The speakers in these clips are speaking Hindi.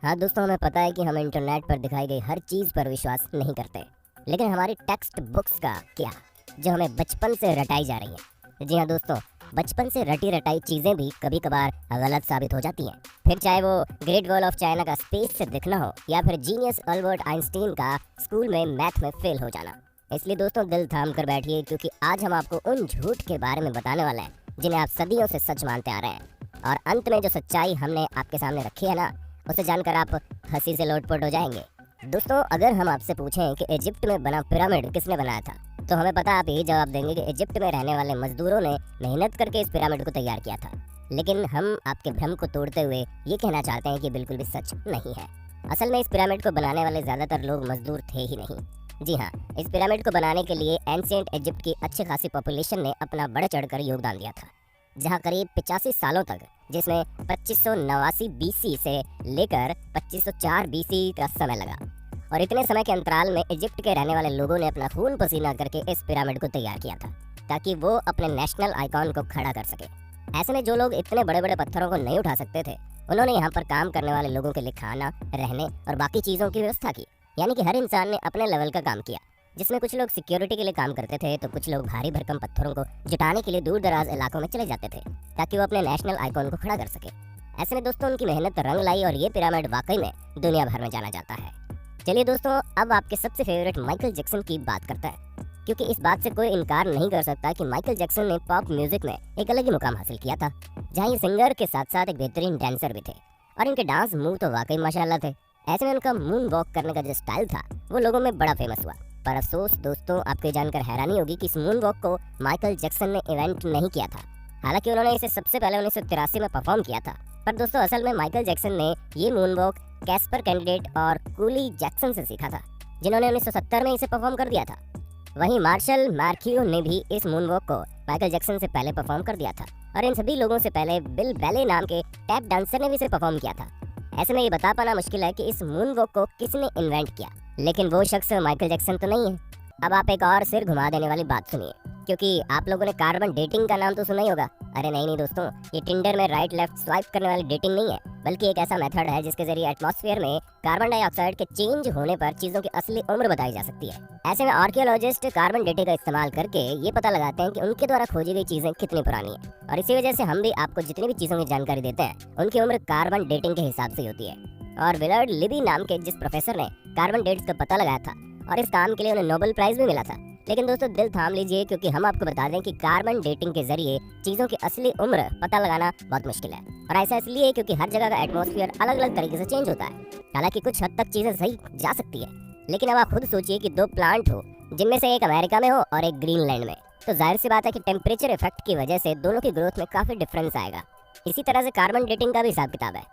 हाँ दोस्तों, हमें पता है कि हम इंटरनेट पर दिखाई गई हर चीज़ पर विश्वास नहीं करते, लेकिन हमारी टेक्स्ट बुक्स का क्या, जो हमें बचपन से रटाई जा रही है। जी हाँ दोस्तों, बचपन से रटी रटाई चीज़ें भी कभी कभार गलत साबित हो जाती हैं। फिर चाहे वो ग्रेट वॉल ऑफ चाइना का स्पेस से दिखना हो या फिर जीनियस अल्बर्ट आइंस्टीन का स्कूल में मैथ में फेल हो जाना। इसलिए दोस्तों, दिल थाम कर बैठिए, क्योंकि आज हम आपको उन झूठ के बारे में बताने वाले हैं जिन्हें आप सदियों से सच मानते आ रहे हैं। और अंत में जो सच्चाई हमने आपके सामने रखी है ना, उसे जानकर आप हंसी से लोटपोट हो जाएंगे। दोस्तों, अगर हम आपसे पूछें कि इजिप्ट में बना पिरामिड किसने बनाया था, तो हमें पता आप यही जवाब देंगे कि इजिप्ट में रहने वाले मजदूरों ने मेहनत करके इस पिरामिड को तैयार किया था। लेकिन हम आपके भ्रम को तोड़ते हुए ये कहना चाहते हैं कि बिल्कुल भी सच नहीं है। असल में इस पिरामिड को बनाने वाले ज्यादातर लोग मजदूर थे ही नहीं। जी हाँ, इस पिरामिड को बनाने के लिए एंशिएंट इजिप्ट की अच्छी खासी पॉपुलेशन ने अपना बढ़ चढ़कर योगदान दिया था, जहाँ करीब 85 सालों तक, जिसमें 2589 बीसी से लेकर 2504 बीसी का समय लगा। और इतने समय के अंतराल में इजिप्ट के रहने वाले लोगों ने अपना खून पसीना करके इस पिरामिड को तैयार किया था, ताकि वो अपने नेशनल आइकॉन को खड़ा कर सके। ऐसे में जो लोग इतने बड़े बड़े पत्थरों को नहीं उठा सकते थे, उन्होंने यहाँ पर काम करने वाले लोगों के लिए खाना, रहने और बाकी चीज़ों की व्यवस्था की। यानी कि हर इंसान ने अपने लेवल का काम किया, जिसमें कुछ लोग सिक्योरिटी के लिए काम करते थे, तो कुछ लोग भारी भरकम पत्थरों को जुटाने के लिए दूर दराज इलाकों में चले जाते थे, ताकि वो अपने नेशनल आइकॉन को खड़ा कर सके। ऐसे में दोस्तों, उनकी मेहनत रंग लाई और ये पिरामिड वाकई में दुनिया भर में जाना जाता है। चलिए दोस्तों, अब आपके सबसे फेवरेट माइकल जैक्सन की बात करते हैं, क्योंकि इस बात से कोई इनकार नहीं कर सकता कि माइकल जैक्सन ने पॉप म्यूजिक में एक अलग ही मुकाम हासिल किया था, जहाँ ये सिंगर के साथ साथ एक बेहतरीन डांसर भी थे। और इनके डांस मूव तो वाकई माशाल्लाह थे। ऐसे में उनका मून वॉक करने का जो स्टाइल था, वो लोगों में बड़ा फेमस हुआ। पर अफसोस दोस्तों, आपको ये जानकर हैरानी होगी कि इस मून वॉक को माइकल जैक्सन ने इवेंट नहीं किया था। हालांकि उन्होंने इसे सबसे पहले 1983 में परफॉर्म किया था। पर दोस्तों, असल में माइकल जैक्सन ने ये मून वॉक कैस्पर कैंडिडेट और कूली जैक्सन से सीखा था, जिन्होंने 1970 में इसे परफॉर्म कर दिया था। वहीं मार्शल मार्क्यू ने भी इस मून वॉक को माइकल जैक्सन से पहले परफॉर्म कर दिया था, और इन सभी लोगों से पहले बिल बैले नाम के टैप डांसर ने भी इसे परफॉर्म किया था। ऐसे में ये बता पाना मुश्किल है कि इस मून वॉक को किसने इन्वेंट किया, लेकिन वो शख्स माइकल जैक्सन तो नहीं है। अब आप एक और सिर घुमा देने वाली बात सुनिए, क्योंकि आप लोगों ने कार्बन डेटिंग का नाम तो सुना ही होगा। अरे नहीं दोस्तों, ये टिंडर में राइट लेफ्ट स्वाइप करने वाली डेटिंग नहीं है, बल्कि एक ऐसा मेथड है जिसके जरिए एटमॉस्फेयर में कार्बन डाइऑक्साइड के चेंज होने पर चीजों की असली उम्र बताई जा सकती है। ऐसे में आर्कियोलॉजिस्ट कार्बन डेटिंग का इस्तेमाल करके ये पता लगाते हैं कि उनके द्वारा खोजी गई चीजें कितनी पुरानी है। और इसी वजह से हम भी आपको जितनी भी चीजों की जानकारी देते हैं, उनकी उम्र कार्बन डेटिंग के हिसाब से होती है। और विलर्ड लिबी नाम के जिस प्रोफेसर ने कार्बन डेट्स का पता लगाया था, और इस काम के लिए उन्हें नोबेल प्राइज भी मिला था। लेकिन दोस्तों, दिल थाम लीजिए, क्योंकि हम आपको बता दें कि कार्बन डेटिंग के जरिए चीजों की असली उम्र पता लगाना बहुत मुश्किल है। और ऐसा इसलिए क्योंकि हर जगह का एटमॉस्फेयर अलग अलग तरीके से चेंज होता है। हालांकि कुछ हद तक चीजें सही जा सकती है, लेकिन अब आप खुद सोचिए कि दो प्लांट हो, जिनमें से एक अमेरिका में हो और एक ग्रीनलैंड में, तो जाहिर सी बात है कि टेम्परेचर इफेक्ट की वजह से दोनों की ग्रोथ में काफी डिफरेंस आएगा। इसी तरह से कार्बन डेटिंग का भी हिसाब किताब है।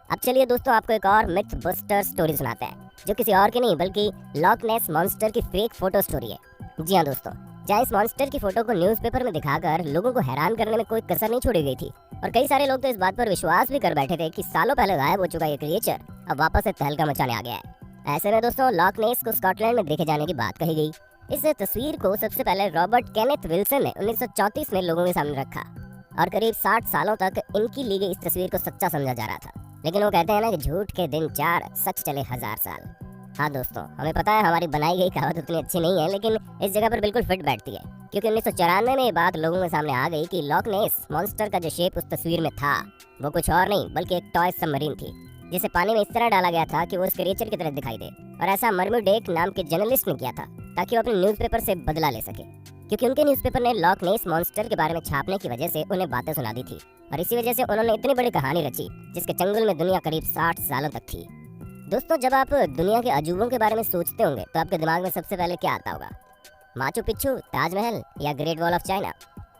अब चलिए दोस्तों, आपको एक और मिथ बस्टर स्टोरी सुनाते हैं, जो किसी और की नहीं बल्कि लॉक नेस मॉन्स्टर की फेक फोटो स्टोरी है। जी हाँ दोस्तों, जहाँ इस मॉन्स्टर की फोटो को न्यूज़पेपर में दिखाकर लोगों को हैरान करने में कोई कसर नहीं छोड़ी गई थी। और कई सारे लोग तो इस बात पर विश्वास भी कर बैठे थे कि सालों पहले गायब हो चुका ये क्रिएचर अब वापस से तहलका मचाने आ गया है। ऐसे में दोस्तों, लॉक नेस को स्कॉटलैंड में देखे जाने की बात कही गई। इस तस्वीर को सबसे पहले रॉबर्ट केनेथ विल्सन ने 1934 में लोगों के सामने रखा, और करीब 60 सालों तक इनकी ली गई इस तस्वीर को सच्चा समझा जा रहा था। लेकिन वो कहते हैं ना कि झूठ के दिन 4, सच चले 1000 साल। हाँ दोस्तों, हमें पता है हमारी बनाई गई कहावत उतनी अच्छी नहीं है, लेकिन इस जगह पर बिल्कुल फिट बैठती है, क्योंकि 1994 में ये बात लोगों के सामने आ गई कि लॉक नेस मॉन्स्टर का जो शेप उस तस्वीर में था, वो कुछ और नहीं बल्कि एक टॉय सबमरीन थी, जिसे पानी में इस तरह डाला गया था कि वो उस क्रिएचर की तरह दिखाई दे। और ऐसा मर्म्यूडेक नाम के जर्नलिस्ट ने किया था, ताकि वो अपने न्यूज़पेपर से बदला ले सके, क्योंकि उनके न्यूज़पेपर ने लॉक नेस मॉन्स्टर के बारे में छापने की वजह से उन्हें बातें सुना दी थी। और इसी वजह से उन्होंने इतनी बड़ी कहानी रची, जिसके चंगुल में दुनिया करीब 60 सालों तक थी। दोस्तों, जब आप दुनिया के अजूबों के बारे में सोचते होंगे, तो आपके दिमाग में सबसे पहले क्या आता होगा? माचू पिच्चू, ताजमहल या ग्रेट वॉल ऑफ चाइना?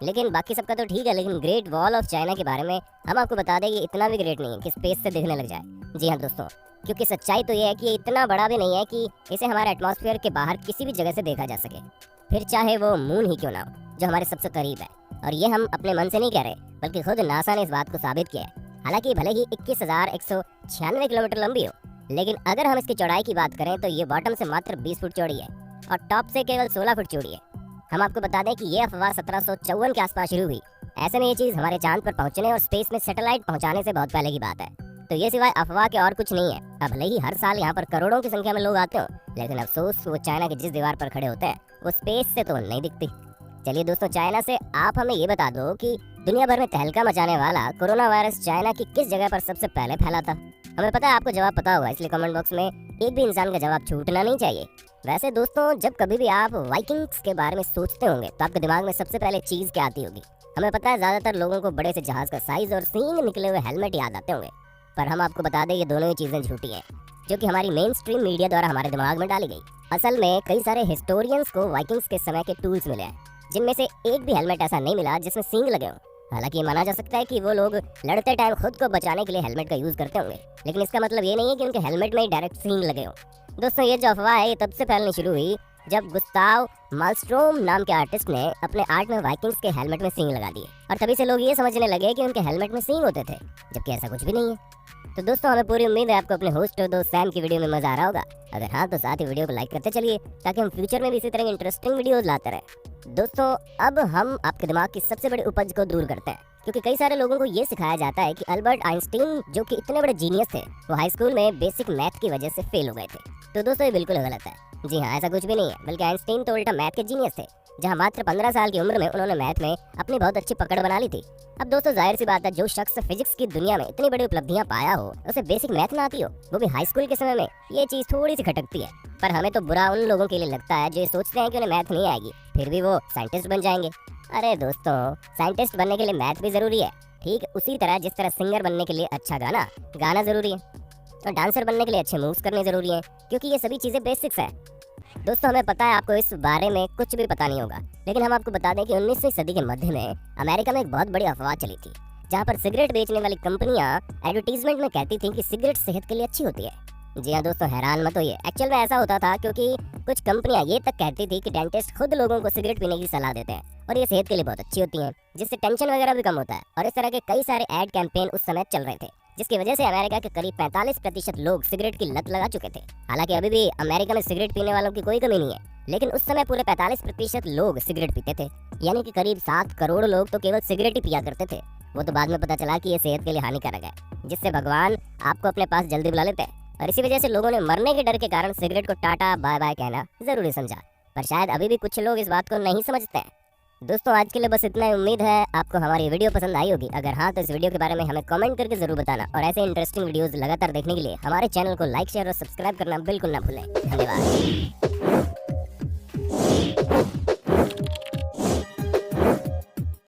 लेकिन बाकी सबका तो ठीक है, लेकिन ग्रेट वॉल ऑफ चाइना के बारे में हम आपको बता दें, ये इतना भी ग्रेट नहीं है कि स्पेस से दिखने लग जाए। जी हाँ दोस्तों, क्योंकि सच्चाई तो ये है कि ये इतना बड़ा भी नहीं है कि इसे हमारे एटमॉस्फेयर के बाहर किसी भी जगह से देखा जा सके, फिर चाहे वो मून ही क्यों ना हो, जो हमारे सबसे करीब है। और ये हम अपने मन से नहीं कह रहे, बल्कि खुद नासा ने इस बात को साबित किया है। हालांकि भले ही 21,196 किलोमीटर लंबी हो, लेकिन अगर हम इसकी चौड़ाई की बात करें तो ये बॉटम से मात्र 20 फुट चौड़ी है और टॉप से केवल 16 फुट चौड़ी है। हम आपको बता दें कि ये अफवाह 1754 के आसपास शुरू हुई। ऐसे में ये चीज़ हमारे चांद पर पहुंचने और स्पेस में सैटेलाइट पहुंचाने से बहुत पहले की बात है। तो ये सिवाय अफवाह के और कुछ नहीं है। अब भले ही हर साल यहाँ पर करोड़ों की संख्या में लोग आते हो, लेकिन अफसोस वो चाइना की जिस दीवार पर खड़े होते हैं वो स्पेस से तो नहीं दिखती। चलिए दोस्तों, चाइना से आप हमें ये बता दो कि दुनिया भर में तहलका मचाने वाला कोरोना वायरस चाइना की किस जगह पर सबसे पहले फैला था? हमें पता है आपको जवाब पता होगा, इसलिए कमेंट बॉक्स में एक भी इंसान का जवाब छूटना नहीं चाहिए। वैसे दोस्तों, जब कभी भी आप वाइकिंग्स के बारे में सोचते होंगे तो आपके दिमाग में सबसे पहले चीज क्या आती होगी? हमें पता है ज्यादातर लोगों को बड़े से जहाज का साइज और सींग निकले हुए हेलमेट याद आते होंगे, पर हम आपको बता दें ये दोनों ही चीजें झूठी हैं, जो कि हमारी मेन स्ट्रीम मीडिया द्वारा हमारे दिमाग में डाली गई। असल में कई सारे हिस्टोरियंस को वाइकिंग्स के समय के टूल्स मिले हैं, जिनमें से एक भी हेलमेट ऐसा नहीं मिला जिसमें सींग लगे हों। हालांकि ये माना जा सकता है कि वो लोग लड़ते टाइम खुद को बचाने के लिए हेलमेट का यूज करते होंगे, लेकिन इसका मतलब ये नहीं है कि उनके हेलमेट में ही डायरेक्ट सींग लगे हों। दोस्तों, ये जो अफवाह है ये तब से फैलनी शुरू हुई जब गुस्ताव मालस्ट्रोम नाम के आर्टिस्ट ने अपने आर्ट में वाइकिंग्स के हेलमेट में सींग लगा दिए, और तभी से लोग ये समझने लगे कि उनके हेलमेट में सींग होते थे, जबकि ऐसा कुछ भी नहीं है। तो दोस्तों, हमें पूरी उम्मीद है आपको अपने होस्ट और दोस्त सैम की वीडियो में मजा आ रहा होगा। अगर हाँ तो साथ ही वीडियो को लाइक करते चलिए, ताकि हम फ्यूचर में भी इसी तरह की इंटरेस्टिंग वीडियोस लाते रहें। दोस्तों, अब हम आपके दिमाग की सबसे बड़ी उपज को दूर करते हैं, क्योंकि कई सारे लोगों को ये सिखाया जाता है कि अल्बर्ट आइंस्टीन जो कि इतने बड़े जीनियस थे, वो हाई स्कूल में बेसिक मैथ की वजह से फेल हो गए थे। तो दोस्तों, ये बिल्कुल गलत है। जी हाँ, ऐसा कुछ भी नहीं है, बल्कि आइंस्टीन तो उल्टा मैथ के जीनियस थे, जहाँ मात्र 15 साल की उम्र में उन्होंने मैथ में अपनी बहुत अच्छी पकड़ बना ली थी। अब दोस्तों, जाहिर सी बात है, जो शख्स फिजिक्स की दुनिया में इतनी बड़ी उपलब्धियां पाया हो, उसे बेसिक मैथ ना आती हो, वो भी हाई स्कूल के समय में, ये चीज थोड़ी सी खटकती है। पर हमें तो बुरा उन लोगों के लिए लगता है जो ये सोचते हैं कि उन्हें मैथ नहीं आएगी, फिर भी वो साइंटिस्ट बन जाएंगे। अरे दोस्तों, साइंटिस्ट बनने के लिए मैथ भी जरूरी है, ठीक उसी तरह जिस तरह सिंगर बनने के लिए अच्छा गाना जरूरी है, और डांसर बनने के लिए अच्छे मूव्स करने जरूरी है, क्योंकि ये सभी चीजें बेसिक्स है। दोस्तों, हमें पता है आपको इस बारे में कुछ भी पता नहीं होगा, लेकिन हम आपको बता दें कि 19वीं सदी के मध्य में अमेरिका में एक बहुत बड़ी अफवाह चली थी, जहां पर सिगरेट बेचने वाली कंपनियां एडवर्टीजमेंट में कहती थी कि सिगरेट सेहत के लिए अच्छी होती है। जी हाँ दोस्तों, हैरान मत होइए, एक्चुअल में ऐसा होता था, क्योंकि कुछ कंपनियां ये तक कहती थी कि डेंटिस्ट खुद लोगों को सिगरेट पीने की सलाह देते हैं और ये सेहत के लिए बहुत अच्छी होती है, जिससे टेंशन वगैरह भी कम होता है। और इस तरह के कई सारे एड कैंपेन उस समय चल रहे थे, जिसकी वजह से अमेरिका के करीब 45% लोग सिगरेट की लत लगा चुके थे। हालांकि अभी भी अमेरिका में सिगरेट पीने वालों की कोई कमी नहीं है, लेकिन उस समय पूरे 45% लोग सिगरेट पीते थे, यानी कि करीब 7 करोड़ लोग तो केवल सिगरेट ही पिया करते थे। वो तो बाद में पता चला कि ये सेहत के लिए हानिकारक है, जिससे भगवान आपको अपने पास जल्दी बुला लेते हैं, और इसी वजह से लोगों ने मरने के डर के कारण सिगरेट को टाटा बाय बाय कहना जरूरी समझा। पर शायद अभी भी कुछ लोग इस बात को नहीं समझते हैं। दोस्तों, आज के लिए बस इतना ही। उम्मीद है आपको हमारी वीडियो पसंद आई होगी। अगर हाँ तो इस वीडियो के बारे में हमें कमेंट करके जरूर बताना, और ऐसे इंटरेस्टिंग वीडियोस लगातार देखने के लिए हमारे चैनल को लाइक, शेयर और सब्सक्राइब करना बिल्कुल ना भूलें। धन्यवाद।